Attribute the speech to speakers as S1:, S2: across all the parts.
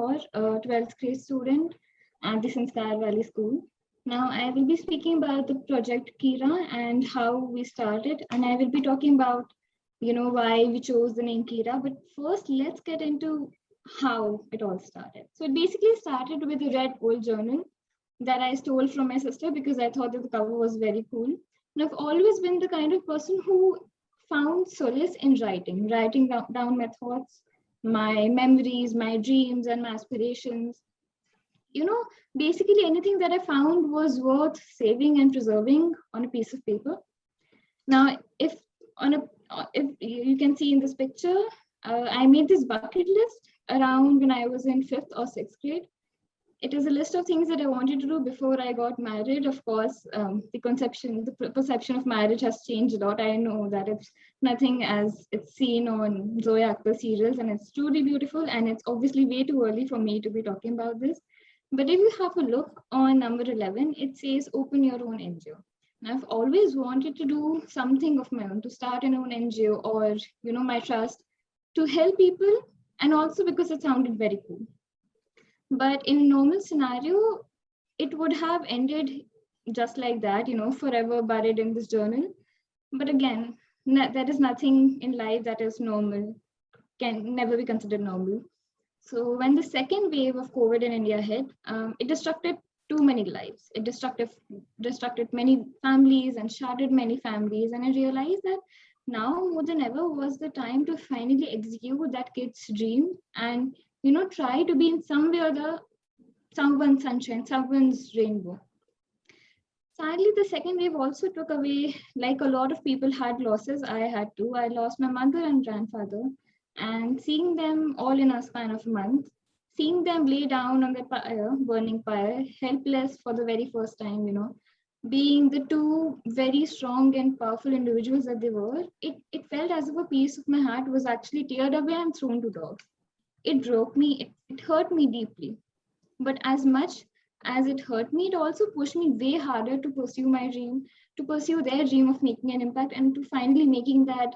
S1: Kaur, a 12th grade student at the Sanskar Valley School. Now, I will be speaking about the project Kira and how we started, and I will be talking about, why we chose the name Kira. But first, let's get into how it all started. So it basically started with a red old journal that I stole from my sister because I thought that the cover was very cool. And I've always been the kind of person who found solace in writing down my thoughts, my memories, my dreams, and my aspirations. You know, Basically anything that I found was worth saving and preserving on a piece of paper. Now, if you can see in this picture, I made this bucket list around when I was in 5th or 6th grade. It is a list of things that I wanted to do before I got married. Of course, the perception of marriage has changed a lot. I know that it's nothing as it's seen on Zoya Akhtar serials, and it's truly beautiful. And it's obviously way too early for me to be talking about this. But if you have a look on number 11, it says open your own NGO. And I've always wanted to do something of my own, to start an own NGO or, my trust, to help people, and also because it sounded very cool. But in a normal scenario, it would have ended just like that, forever buried in this journal. But again, there is nothing in life that is normal, can never be considered normal. So when the second wave of COVID in India hit, it destructed too many lives. It destructed many families and shattered many families. And I realized that now more than ever was the time to finally execute that kid's dream and try to be in some way or the someone's sunshine, someone's rainbow. Sadly, the second wave also took away, like a lot of people had losses. I had too. I lost my mother and grandfather, and seeing them all in a span of a month, seeing them lay down on the burning pyre, helpless for the very first time, being the two very strong and powerful individuals that they were, it felt as if a piece of my heart was actually teared away and thrown to dogs. It broke me, it hurt me deeply. But as much as it hurt me, it also pushed me way harder to pursue my dream, to pursue their dream of making an impact and to finally making that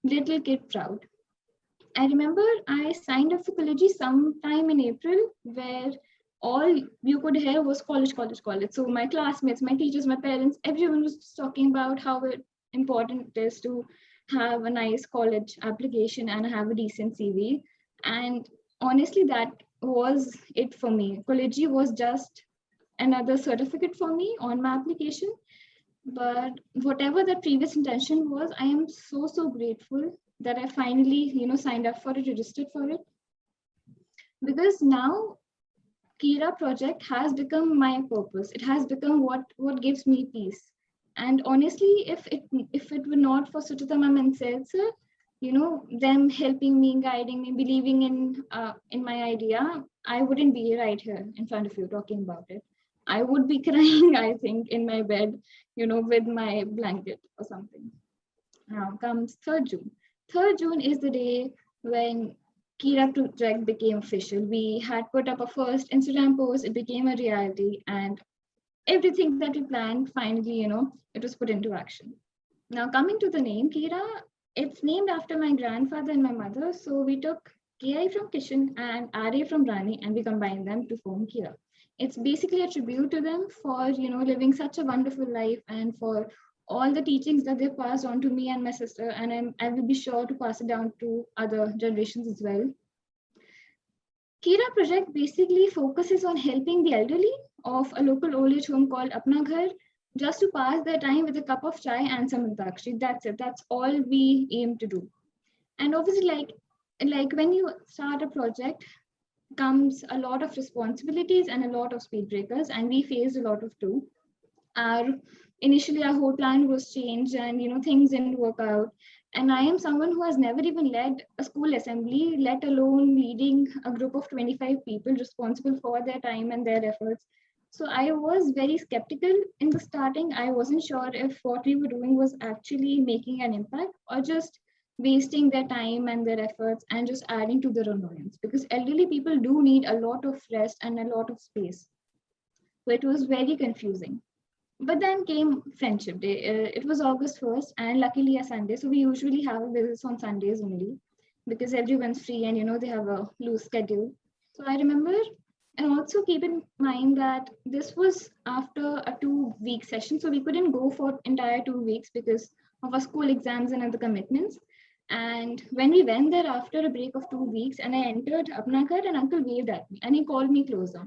S1: little kid proud. I remember I signed up for college sometime in April, where all you could hear was college, college, college. So my classmates, my teachers, my parents, everyone was just talking about how important it is to have a nice college application and have a decent CV. And honestly, that was it for me. College was just another certificate for me on my application. But whatever the previous intention was, I am so grateful that I finally, signed up for it, registered for it. Because now Kira project has become my purpose. It has become what gives me peace. And honestly, if it were not for Suchita ma'am and Syed sir, them helping me, guiding me, believing in my idea, I wouldn't be right here in front of you talking about it. I would be crying, I think, in my bed, with my blanket or something. Now comes 3rd June. 3rd June is the day when Kira project became official. We had put up a first Instagram post, it became a reality, and everything that we planned, finally, it was put into action. Now coming to the name, Kira, it's named after my grandfather and my mother. So we took Ki from Kishan and Ra from Rani, and we combined them to form Kira. It's basically a tribute to them for, living such a wonderful life and for all the teachings that they passed on to me and my sister. And I will be sure to pass it down to other generations as well. Kira project basically focuses on helping the elderly of a local old age home called Apna Ghar, just to pass their time with a cup of chai and some antakshari. That's it. That's all we aim to do. And obviously, like when you start a project, comes a lot of responsibilities and a lot of speed breakers, and we faced a lot of too. Initially our whole plan was changed, and things didn't work out. And I am someone who has never even led a school assembly, let alone leading a group of 25 people responsible for their time and their efforts. So I was very skeptical in the starting. I wasn't sure if what we were doing was actually making an impact or just wasting their time and their efforts and just adding to their annoyance, because elderly people do need a lot of rest and a lot of space. So it was very confusing. But then came Friendship Day. It was August 1st, and luckily a Sunday. So we usually have a business on Sundays only because everyone's free and they have a loose schedule. So I remember, and also keep in mind that this was after a 2 week session. So we couldn't go for entire 2 weeks because of our school exams and other commitments. And when we went there after a break of 2 weeks and I entered Apnakar, and uncle waved at me and he called me closer.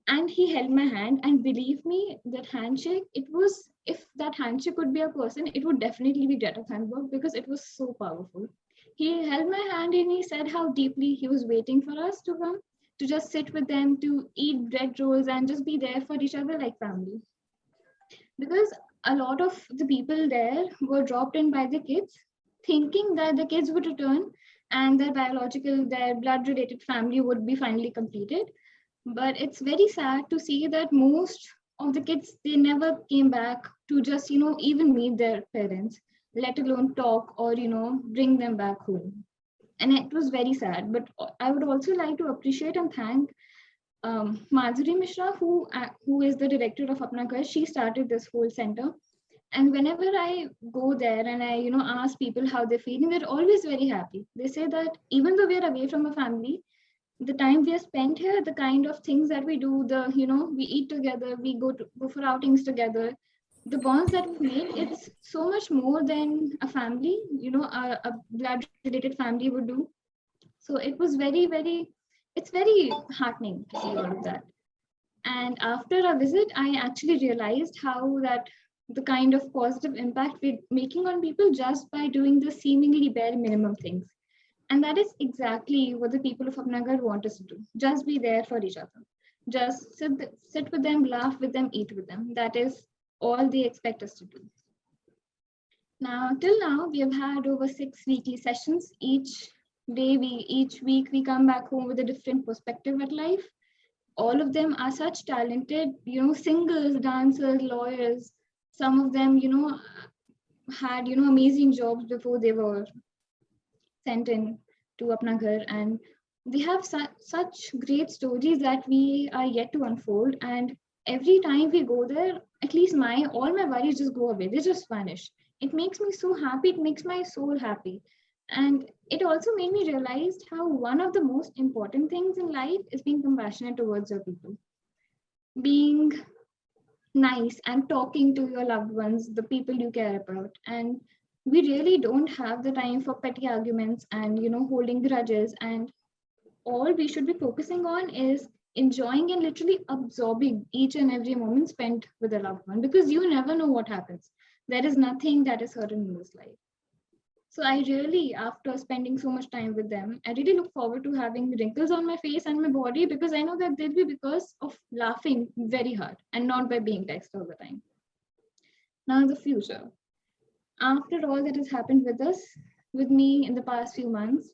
S1: And he held my hand, and believe me, that handshake, it was, if that handshake could be a person, it would definitely be Greta Thunberg because it was so powerful. He held my hand and he said how deeply he was waiting for us to come, to just sit with them, to eat bread rolls and just be there for each other like family. Because a lot of the people there were dropped in by the kids, thinking that the kids would return and their blood related family would be finally completed. But it's very sad to see that most of the kids, they never came back to just, even meet their parents, let alone talk or, bring them back home. And it was very sad. But I would also like to appreciate and thank Madhuri Mishra, who is the director of Apna Ghar. She started this whole center. And whenever I go there and I, ask people how they're feeling, they're always very happy. They say that even though we are away from a family, the time we have spent here, the kind of things that we do, we eat together, we go for outings together, the bonds that we made, it's so much more than a family, a blood related family would do. So it was it's very heartening to see all of that. And after a visit, I actually realized how that the kind of positive impact we're making on people just by doing the seemingly bare minimum things. And that is exactly what the people of Apna Ghar want us to do. Just be there for each other. Just sit with them, laugh with them, eat with them. That is all they expect us to do. Now, till now, we have had over 6 weekly sessions. Each week, we come back home with a different perspective at life. All of them are such talented, singers, dancers, lawyers. Some of them, had, amazing jobs before they were sent in to Apna Ghar, and we have such great stories that we are yet to unfold. And every time we go there, at least all my worries just go away. They just vanish. It makes me so happy. It makes my soul happy. And it also made me realize how one of the most important things in life is being compassionate towards your people, being nice and talking to your loved ones, the people you care about. And we really don't have the time for petty arguments and, holding grudges. And all we should be focusing on is enjoying and literally absorbing each and every moment spent with a loved one, because you never know what happens. There is nothing that is certain in this life. So I really, after spending so much time with them, I really look forward to having wrinkles on my face and my body, because I know that they'll be because of laughing very hard and not by being texted all the time. Now, the future. After all that has happened with me in the past few months,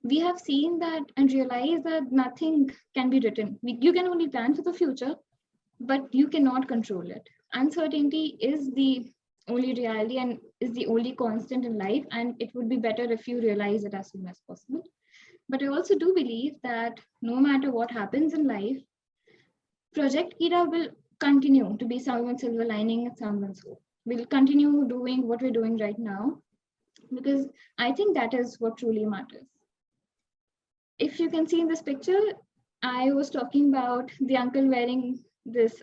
S1: we have seen that and realized that nothing can be written. You can only plan for the future, but you cannot control it. Uncertainty is the only reality and is the only constant in life, and it would be better if you realize it as soon as possible. But I also do believe that no matter what happens in life, Project Kira will continue to be someone's silver lining and someone's hope. We'll continue doing what we're doing right now, because I think that is what truly matters. If you can see in this picture, I was talking about the uncle wearing this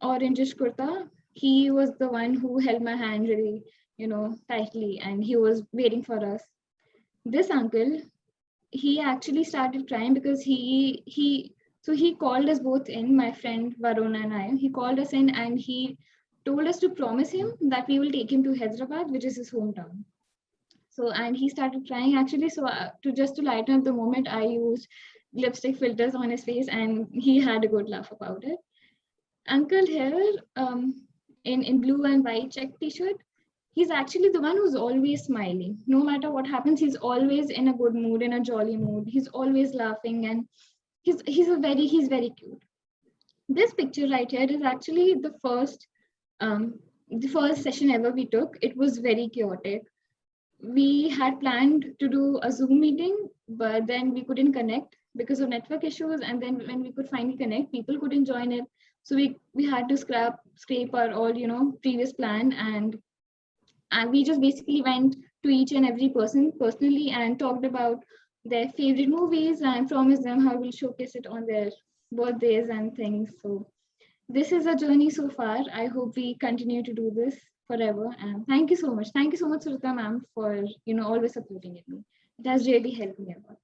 S1: orangish kurta. He was the one who held my hand really, tightly, and he was waiting for us. This uncle, he actually started crying because he called us both in, my friend Varuna and I. He called us in and he told us to promise him that we will take him to Hyderabad, which is his hometown. So, and he started crying actually. So to lighten up the moment, I used lipstick filters on his face and he had a good laugh about it. Uncle here, in blue and white check t-shirt, he's actually the one who's always smiling. No matter what happens, he's always in a good mood, in a jolly mood. He's always laughing, and he's very cute. This picture right here is actually the first session ever we took. It was very chaotic. We had planned to do a Zoom meeting, but then we couldn't connect because of network issues. And then when we could finally connect, people couldn't join it. So we had to scrape our all, previous plan. And we just basically went to each and every person personally and talked about their favorite movies, and I promise them I will showcase it on their birthdays and things. So this is a journey so far. I hope we continue to do this forever. And thank you so much. Thank you so much, Surita ma'am, for always supporting me. It has really helped me a lot.